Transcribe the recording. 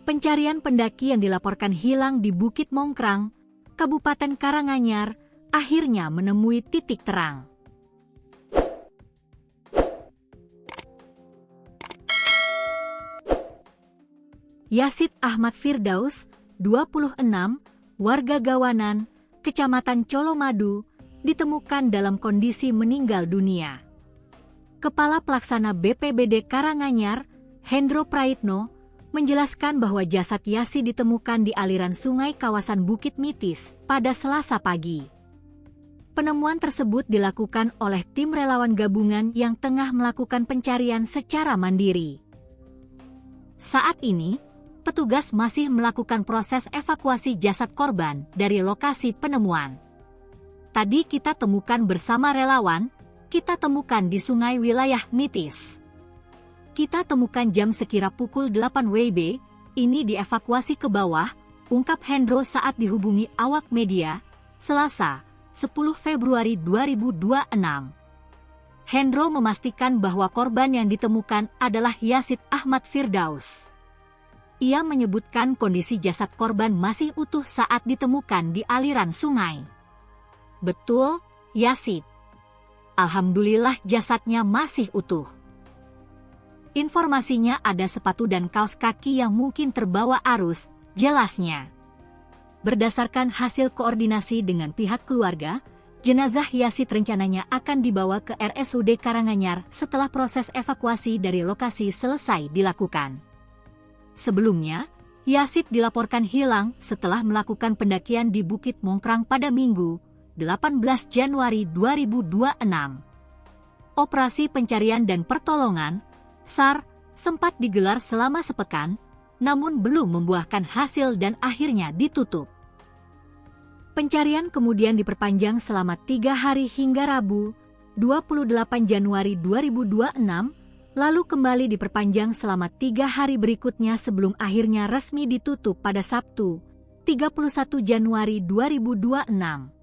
Pencarian pendaki yang dilaporkan hilang di Bukit Mongkrang, Kabupaten Karanganyar, akhirnya menemui titik terang. Yazid Ahmad Firdaus, 26, warga Gawanan, Kecamatan Colomadu, ditemukan dalam kondisi meninggal dunia. Kepala Pelaksana BPBD Karanganyar, Hendro Praitno, menjelaskan bahwa jasad Yazid ditemukan di aliran sungai kawasan Bukit Mitis pada Selasa pagi. Penemuan tersebut dilakukan oleh tim relawan gabungan yang tengah melakukan pencarian secara mandiri. Saat ini, petugas masih melakukan proses evakuasi jasad korban dari lokasi penemuan. Tadi kita temukan bersama relawan, kita temukan di sungai wilayah Mitis. Kita temukan jam sekira pukul 8 WIB, ini dievakuasi ke bawah, ungkap Hendro saat dihubungi awak media, Selasa, 10 Februari 2026. Hendro memastikan bahwa korban yang ditemukan adalah Yazid Ahmad Firdaus. Ia menyebutkan kondisi jasad korban masih utuh saat ditemukan di aliran sungai. Betul, Yazid. Alhamdulillah jasadnya masih utuh. Informasinya ada sepatu dan kaos kaki yang mungkin terbawa arus, jelasnya. Berdasarkan hasil koordinasi dengan pihak keluarga, jenazah Yazid rencananya akan dibawa ke RSUD Karanganyar setelah proses evakuasi dari lokasi selesai dilakukan. Sebelumnya, Yazid dilaporkan hilang setelah melakukan pendakian di Bukit Mongkrang pada Minggu, 18 Januari 2026. Operasi pencarian dan pertolongan SAR sempat digelar selama sepekan, namun belum membuahkan hasil dan akhirnya ditutup. Pencarian kemudian diperpanjang selama 3 hari hingga Rabu, 28 Januari 2026, lalu kembali diperpanjang selama 3 hari berikutnya sebelum akhirnya resmi ditutup pada Sabtu, 31 Januari 2026.